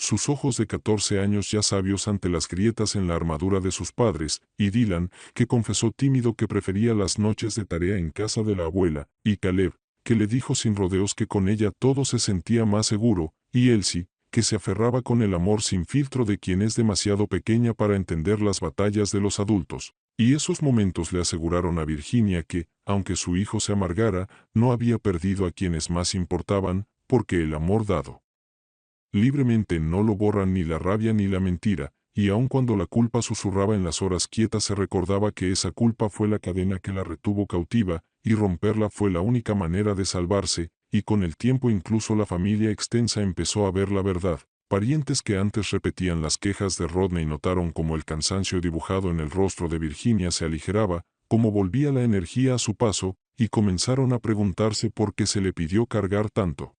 Sus ojos de 14 años ya sabios ante las grietas en la armadura de sus padres, y Dylan, que confesó tímido que prefería las noches de tarea en casa de la abuela, y Caleb, que le dijo sin rodeos que con ella todo se sentía más seguro, y Elsie, que se aferraba con el amor sin filtro de quien es demasiado pequeña para entender las batallas de los adultos. Y esos momentos le aseguraron a Virginia que, aunque su hijo se amargara, no había perdido a quienes más importaban, porque el amor dado libremente no lo borran ni la rabia ni la mentira, y aun cuando la culpa susurraba en las horas quietas se recordaba que esa culpa fue la cadena que la retuvo cautiva, y romperla fue la única manera de salvarse, y con el tiempo incluso la familia extensa empezó a ver la verdad. Parientes que antes repetían las quejas de Rodney notaron cómo el cansancio dibujado en el rostro de Virginia se aligeraba, cómo volvía la energía a su paso, y comenzaron a preguntarse por qué se le pidió cargar tanto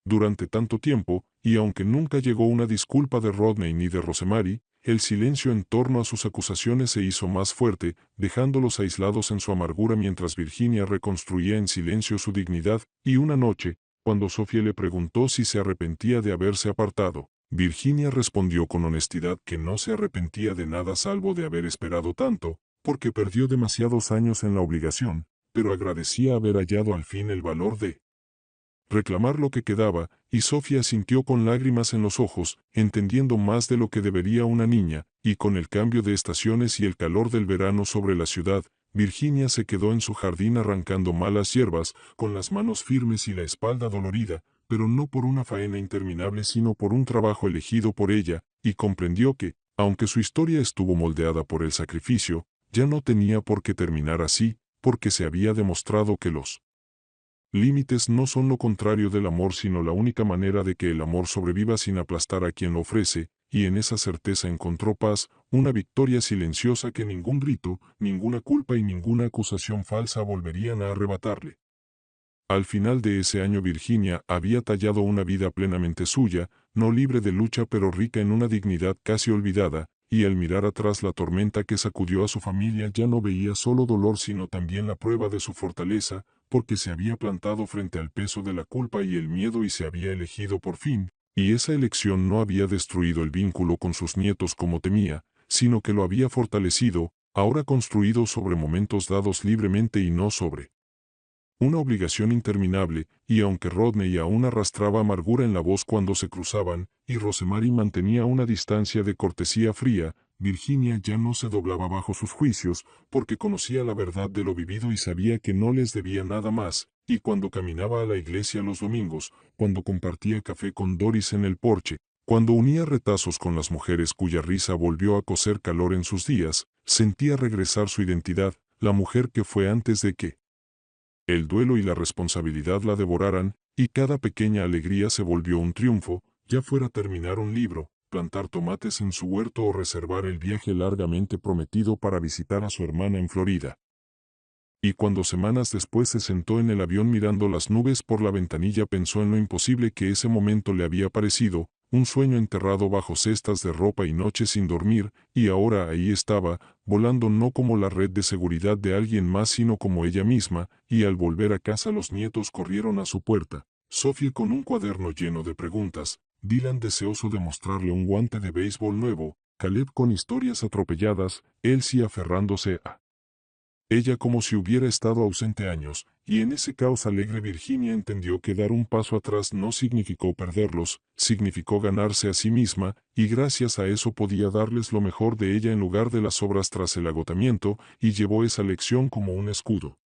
durante tanto tiempo, y aunque nunca llegó una disculpa de Rodney ni de Rosemary, el silencio en torno a sus acusaciones se hizo más fuerte, dejándolos aislados en su amargura mientras Virginia reconstruía en silencio su dignidad, y una noche, cuando Sophie le preguntó si se arrepentía de haberse apartado, Virginia respondió con honestidad que no se arrepentía de nada salvo de haber esperado tanto, porque perdió demasiados años en la obligación, pero agradecía haber hallado al fin el valor de reclamar lo que quedaba, y Sofía sintió con lágrimas en los ojos, entendiendo más de lo que debería una niña, y con el cambio de estaciones y el calor del verano sobre la ciudad, Virginia se quedó en su jardín arrancando malas hierbas, con las manos firmes y la espalda dolorida, pero no por una faena interminable sino por un trabajo elegido por ella, y comprendió que, aunque su historia estuvo moldeada por el sacrificio, ya no tenía por qué terminar así, porque se había demostrado que los límites no son lo contrario del amor sino la única manera de que el amor sobreviva sin aplastar a quien lo ofrece, y en esa certeza encontró paz, una victoria silenciosa que ningún grito, ninguna culpa y ninguna acusación falsa volverían a arrebatarle. Al final de ese año Virginia había tallado una vida plenamente suya, no libre de lucha pero rica en una dignidad casi olvidada, y al mirar atrás la tormenta que sacudió a su familia ya no veía solo dolor sino también la prueba de su fortaleza, porque se había plantado frente al peso de la culpa y el miedo y se había elegido por fin, y esa elección no había destruido el vínculo con sus nietos como temía, sino que lo había fortalecido, ahora construido sobre momentos dados libremente y no sobre una obligación interminable, y aunque Rodney aún arrastraba amargura en la voz cuando se cruzaban, y Rosemary mantenía una distancia de cortesía fría, Virginia ya no se doblaba bajo sus juicios, porque conocía la verdad de lo vivido y sabía que no les debía nada más, y cuando caminaba a la iglesia los domingos, cuando compartía café con Doris en el porche, cuando unía retazos con las mujeres cuya risa volvió a coser calor en sus días, sentía regresar su identidad, la mujer que fue antes de que el duelo y la responsabilidad la devoraran, y cada pequeña alegría se volvió un triunfo, ya fuera terminar un libro, plantar tomates en su huerto o reservar el viaje largamente prometido para visitar a su hermana en Florida. Y cuando semanas después se sentó en el avión mirando las nubes por la ventanilla pensó en lo imposible que ese momento le había parecido, un sueño enterrado bajo cestas de ropa y noches sin dormir, y ahora ahí estaba, volando no como la red de seguridad de alguien más sino como ella misma, y al volver a casa los nietos corrieron a su puerta, Sophie con un cuaderno lleno de preguntas, Dylan deseoso de mostrarle un guante de béisbol nuevo, Caleb con historias atropelladas, Elsie aferrándose a ella como si hubiera estado ausente años, y en ese caos alegre Virginia entendió que dar un paso atrás no significó perderlos, significó ganarse a sí misma, y gracias a eso podía darles lo mejor de ella en lugar de las obras tras el agotamiento, y llevó esa lección como un escudo.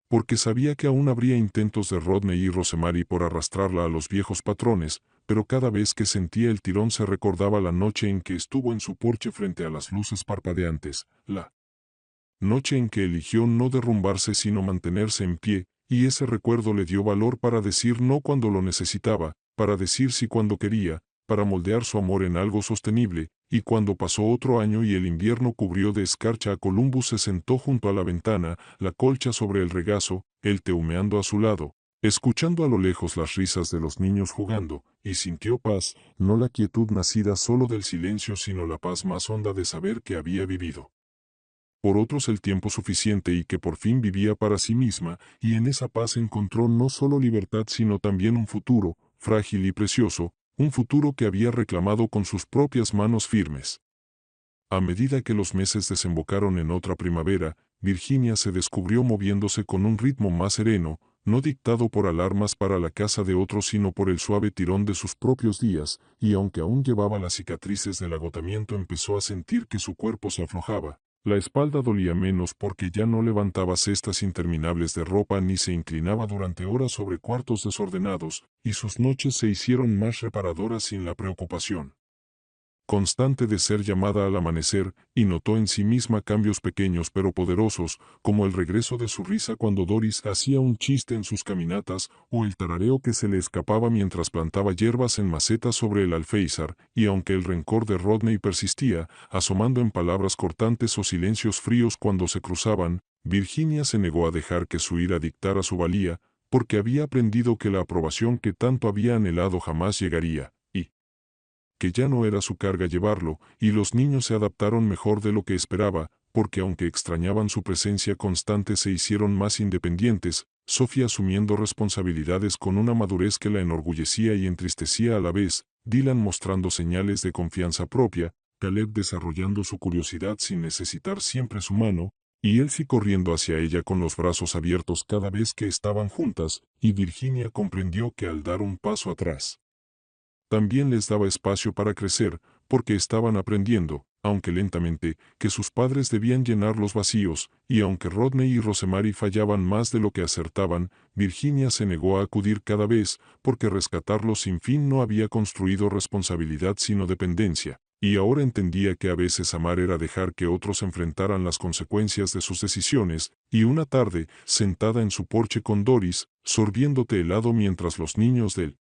Porque sabía que aún habría intentos de Rodney y Rosemary por arrastrarla a los viejos patrones, pero cada vez que sentía el tirón se recordaba la noche en que estuvo en su porche frente a las luces parpadeantes, la noche en que eligió no derrumbarse sino mantenerse en pie, y ese recuerdo le dio valor para decir no cuando lo necesitaba, para decir sí cuando quería, para moldear su amor en algo sostenible, y cuando pasó otro año y el invierno cubrió de escarcha a Columbus se sentó junto a la ventana, la colcha sobre el regazo, el té humeando a su lado, escuchando a lo lejos las risas de los niños jugando, y sintió paz, no la quietud nacida solo del silencio sino la paz más honda de saber que había vivido por otros el tiempo suficiente y que por fin vivía para sí misma, y en esa paz encontró no solo libertad sino también un futuro, frágil y precioso, un futuro que había reclamado con sus propias manos firmes. A medida que los meses desembocaron en otra primavera, Virginia se descubrió moviéndose con un ritmo más sereno, no dictado por alarmas para la casa de otros sino por el suave tirón de sus propios días, y aunque aún llevaba las cicatrices del agotamiento empezó a sentir que su cuerpo se aflojaba. La espalda dolía menos porque ya no levantaba cestas interminables de ropa ni se inclinaba durante horas sobre cuartos desordenados, y sus noches se hicieron más reparadoras sin la preocupación constante de ser llamada al amanecer, y notó en sí misma cambios pequeños pero poderosos, como el regreso de su risa cuando Doris hacía un chiste en sus caminatas, o el tarareo que se le escapaba mientras plantaba hierbas en macetas sobre el alféizar, y aunque el rencor de Rodney persistía, asomando en palabras cortantes o silencios fríos cuando se cruzaban, Virginia se negó a dejar que su ira dictara su valía, porque había aprendido que la aprobación que tanto había anhelado jamás llegaría, que ya no era su carga llevarlo, y los niños se adaptaron mejor de lo que esperaba, porque aunque extrañaban su presencia constante se hicieron más independientes, Sofía asumiendo responsabilidades con una madurez que la enorgullecía y entristecía a la vez, Dylan mostrando señales de confianza propia, Caleb desarrollando su curiosidad sin necesitar siempre su mano, y Elsie corriendo hacia ella con los brazos abiertos cada vez que estaban juntas, y Virginia comprendió que al dar un paso atrás, también les daba espacio para crecer, porque estaban aprendiendo, aunque lentamente, que sus padres debían llenar los vacíos, y aunque Rodney y Rosemary fallaban más de lo que acertaban, Virginia se negó a acudir cada vez, porque rescatarlos sin fin no había construido responsabilidad sino dependencia, y ahora entendía que a veces amar era dejar que otros enfrentaran las consecuencias de sus decisiones, y una tarde, sentada en su porche con Doris, sorbiendo té helado mientras los niños del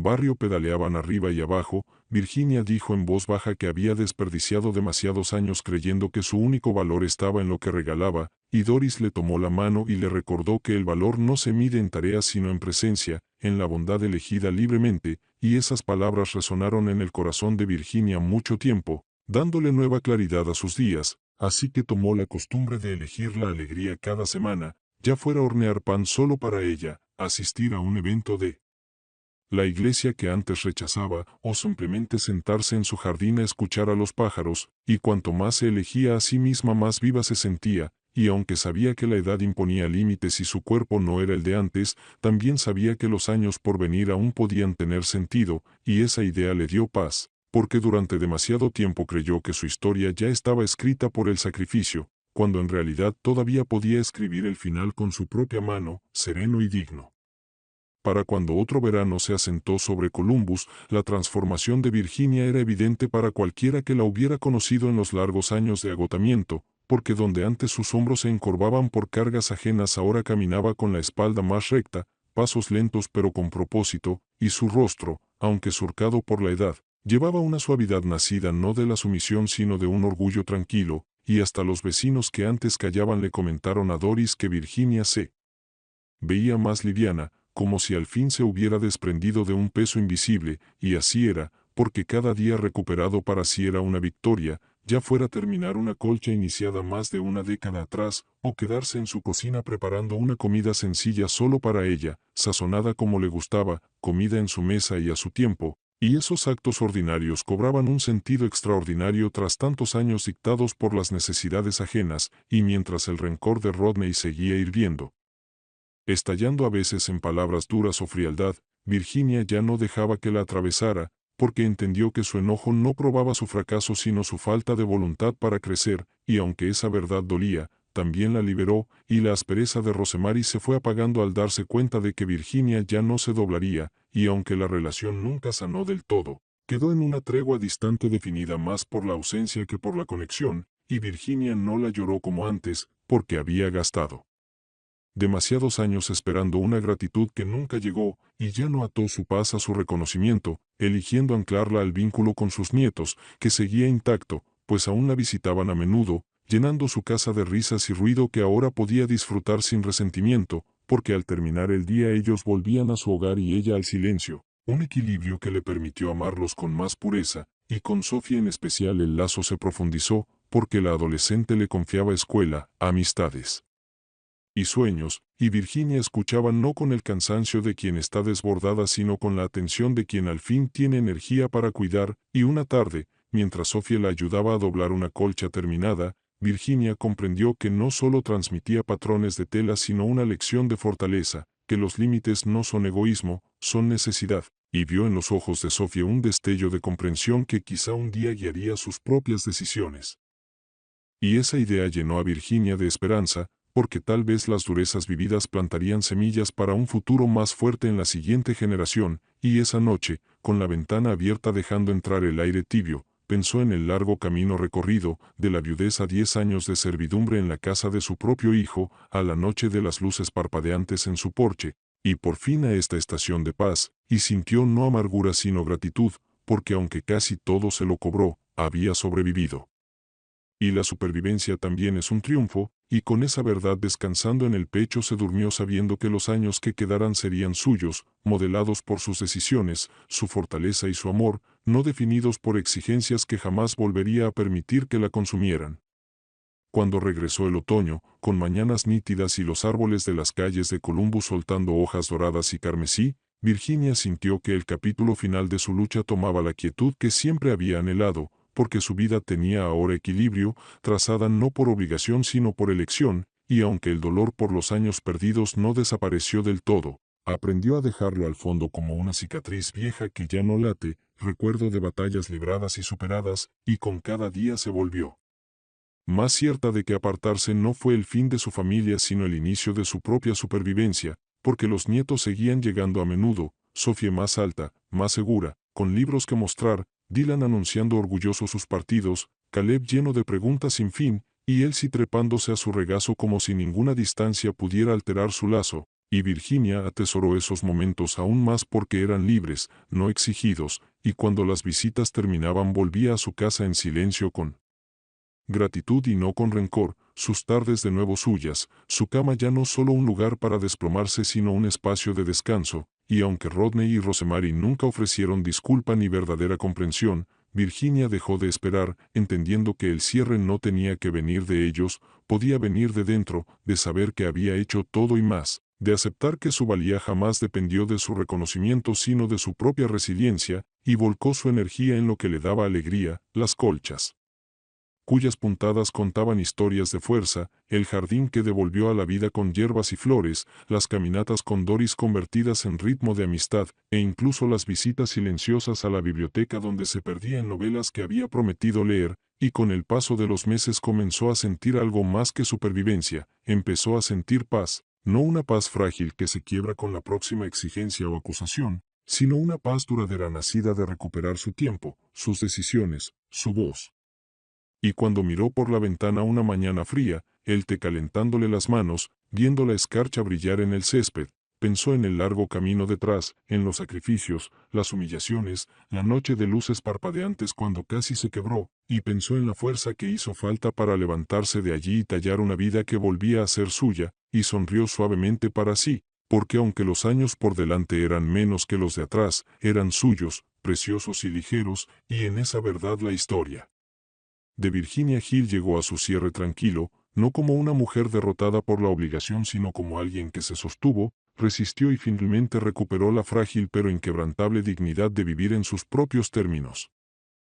barrio pedaleaban arriba y abajo, Virginia dijo en voz baja que había desperdiciado demasiados años creyendo que su único valor estaba en lo que regalaba, y Doris le tomó la mano y le recordó que el valor no se mide en tareas sino en presencia, en la bondad elegida libremente, y esas palabras resonaron en el corazón de Virginia mucho tiempo, dándole nueva claridad a sus días, así que tomó la costumbre de elegir la alegría cada semana, ya fuera hornear pan solo para ella, asistir a un evento de la iglesia que antes rechazaba, o simplemente sentarse en su jardín a escuchar a los pájaros, y cuanto más se elegía a sí misma más viva se sentía, y aunque sabía que la edad imponía límites y su cuerpo no era el de antes, también sabía que los años por venir aún podían tener sentido, y esa idea le dio paz. porque durante demasiado tiempo creyó que su historia ya estaba escrita por el sacrificio, cuando en realidad todavía podía escribir el final con su propia mano, sereno y digno. Para cuando otro verano se asentó sobre Columbus, la transformación de Virginia era evidente para cualquiera que la hubiera conocido en los largos años de agotamiento, porque donde antes sus hombros se encorvaban por cargas ajenas ahora caminaba con la espalda más recta, pasos lentos pero con propósito, y su rostro, aunque surcado por la edad, llevaba una suavidad nacida no de la sumisión sino de un orgullo tranquilo, y hasta los vecinos que antes callaban le comentaron a Doris que Virginia se veía más liviana, como si al fin se hubiera desprendido de un peso invisible, y así era, porque cada día recuperado para sí era una victoria, ya fuera terminar una colcha iniciada más de una década atrás, o quedarse en su cocina preparando una comida sencilla solo para ella, sazonada como le gustaba, comida en su mesa y a su tiempo, y esos actos ordinarios cobraban un sentido extraordinario tras tantos años dictados por las necesidades ajenas, y mientras el rencor de Rodney seguía hirviendo, estallando a veces en palabras duras o frialdad, Virginia ya no dejaba que la atravesara, porque entendió que su enojo no probaba su fracaso sino su falta de voluntad para crecer, y aunque esa verdad dolía, también la liberó, y la aspereza de Rosemary se fue apagando al darse cuenta de que Virginia ya no se doblaría, y aunque la relación nunca sanó del todo, quedó en una tregua distante definida más por la ausencia que por la conexión, y Virginia no la lloró como antes, porque había gastado demasiados años esperando una gratitud que nunca llegó, y ya no ató su paz a su reconocimiento, eligiendo anclarla al vínculo con sus nietos, que seguía intacto, pues aún la visitaban a menudo, llenando su casa de risas y ruido que ahora podía disfrutar sin resentimiento, porque al terminar el día ellos volvían a su hogar y ella al silencio, un equilibrio que le permitió amarlos con más pureza, y con Sofía en especial el lazo se profundizó, porque la adolescente le confiaba escuela, amistades y sueños, y Virginia escuchaba no con el cansancio de quien está desbordada sino con la atención de quien al fin tiene energía para cuidar, y una tarde, mientras Sofía la ayudaba a doblar una colcha terminada, Virginia comprendió que no solo transmitía patrones de tela sino una lección de fortaleza, que los límites no son egoísmo, son necesidad, y vio en los ojos de Sofía un destello de comprensión que quizá un día guiaría sus propias decisiones. Y esa idea llenó a Virginia de esperanza, porque tal vez las durezas vividas plantarían semillas para un futuro más fuerte en la siguiente generación, y esa noche, con la ventana abierta dejando entrar el aire tibio, pensó en el largo camino recorrido, de la viudez a 10 años de servidumbre en la casa de su propio hijo, a la noche de las luces parpadeantes en su porche, y por fin a esta estación de paz, y sintió no amargura sino gratitud, porque aunque casi todo se lo cobró, había sobrevivido. Y la supervivencia también es un triunfo, y con esa verdad descansando en el pecho se durmió sabiendo que los años que quedaran serían suyos, modelados por sus decisiones, su fortaleza y su amor, no definidos por exigencias que jamás volvería a permitir que la consumieran. Cuando regresó el otoño, con mañanas nítidas y los árboles de las calles de Columbus soltando hojas doradas y carmesí, Virginia sintió que el capítulo final de su lucha tomaba la quietud que siempre había anhelado, porque su vida tenía ahora equilibrio, trazada no por obligación sino por elección, y aunque el dolor por los años perdidos no desapareció del todo, aprendió a dejarlo al fondo como una cicatriz vieja que ya no late, recuerdo de batallas libradas y superadas, y con cada día se volvió más cierta de que apartarse no fue el fin de su familia sino el inicio de su propia supervivencia, porque los nietos seguían llegando a menudo, Sofía más alta, más segura, con libros que mostrar, Dylan anunciando orgulloso sus partidos, Caleb lleno de preguntas sin fin, y Elsie trepándose a su regazo como si ninguna distancia pudiera alterar su lazo, y Virginia atesoró esos momentos aún más porque eran libres, no exigidos, y cuando las visitas terminaban volvía a su casa en silencio con gratitud y no con rencor, sus tardes de nuevo suyas, su cama ya no solo un lugar para desplomarse sino un espacio de descanso, y aunque Rodney y Rosemary nunca ofrecieron disculpa ni verdadera comprensión, Virginia dejó de esperar, entendiendo que el cierre no tenía que venir de ellos, podía venir de dentro, de saber que había hecho todo y más, de aceptar que su valía jamás dependió de su reconocimiento sino de su propia resiliencia, y volcó su energía en lo que le daba alegría, las colchas. cuyas puntadas contaban historias de fuerza, el jardín que devolvió a la vida con hierbas y flores, las caminatas con Doris convertidas en ritmo de amistad, e incluso las visitas silenciosas a la biblioteca donde se perdía en novelas que había prometido leer, y con el paso de los meses comenzó a sentir algo más que supervivencia, empezó a sentir paz, no una paz frágil que se quiebra con la próxima exigencia o acusación, sino una paz duradera nacida de recuperar su tiempo, sus decisiones, su voz. Y cuando miró por la ventana una mañana fría, el té calentándole las manos, viendo la escarcha brillar en el césped, pensó en el largo camino detrás, en los sacrificios, las humillaciones, la noche de luces parpadeantes cuando casi se quebró, y pensó en la fuerza que hizo falta para levantarse de allí y tallar una vida que volvía a ser suya, y sonrió suavemente para sí, porque aunque los años por delante eran menos que los de atrás, eran suyos, preciosos y ligeros, y en esa verdad la historia de Virginia Hill llegó a su cierre tranquilo, no como una mujer derrotada por la obligación sino como alguien que se sostuvo, resistió y finalmente recuperó la frágil pero inquebrantable dignidad de vivir en sus propios términos.